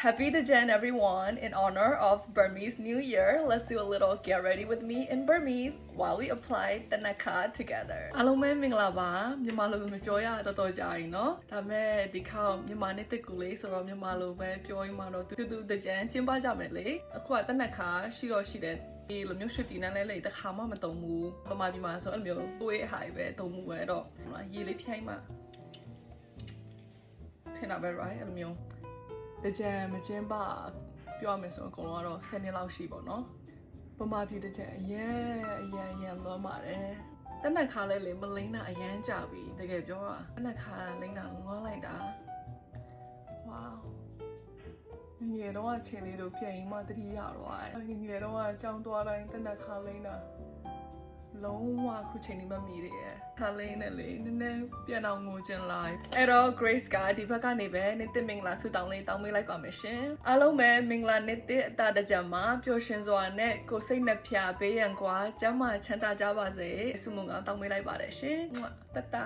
Happy the Jan everyone in honor of Burmese New Year. Let's do a little get ready with me in Burmese while we apply the Naka together. အားလုံးပဲမင်္ဂလာပါမြန်မာလိုမပြောရတော့တော်ကြာရင်เนาะဒါမဲ့ဒီခေါက်မြန်မာနဲ့တက်ကူလေးဆိုတော့မြန်မာလိုပဲပြောရင်မှတော့တူthe Jan ကျင်းပကြမယ်လေအခုကတက်နခါရှိတော့ရှိတယ်ဒီလိုမျိုးရွှေပြည်နန်းလဲလေတခါမှမတုံဘူးပမာပြည်မှာဆိုအဲ့လိုမျိုးတွေးဟာပဲတုံမှုပဲတော့ရေလေးဖြိုင်းမှထင်တာပဲ right အဲ့လိုမျိုးတကြံမကျင်းပါပြောရမယ်ဆိုအကုန်လုံးကတော့10နှစ်လောက်ရှိပေါ့နော်ပမာပြည်တကြံအရန်လွမ်းပါတယ်တနက်ခါလဲလေမလိမ့်တာအရန်ကြပြီတကယ်ပြောတာတနက်ခါလိမ့်တာငွားလိုက်တာဝေါငယ်တော့အချိန်လေးတို့ပြန်ရင်မှတတိယတော့ငယ်တော့အကြောင်းသွားတိုင်းတနက်ခါလိမ့်တာလုံးဝခုချိန်นี้မမီသေးရဲ့ခါလေးနဲ့လေနည်းနည်းပြန်အောင်ငိုချင်လိုက်အဲ့တော့ Grace ကဒီဘက်ကနေပဲနေ့တစ်မင်္ဂလာဆုတောင်းလေးတောင်းပေးလိုက်ပါမယ်ရှင်အားလုံးပဲမင်္ဂလာနေ့တစ်အတာတကြမှာပျော်ရွှင်စွာနဲ့ကိုယ်စိတ်နှဖျားပေးရန်ကွာကျမ်းမာချမ်းသာကြပါစေဆုမွန်ကောင်းတောင်းပေးလိုက်ပါတယ်ရှင်တတ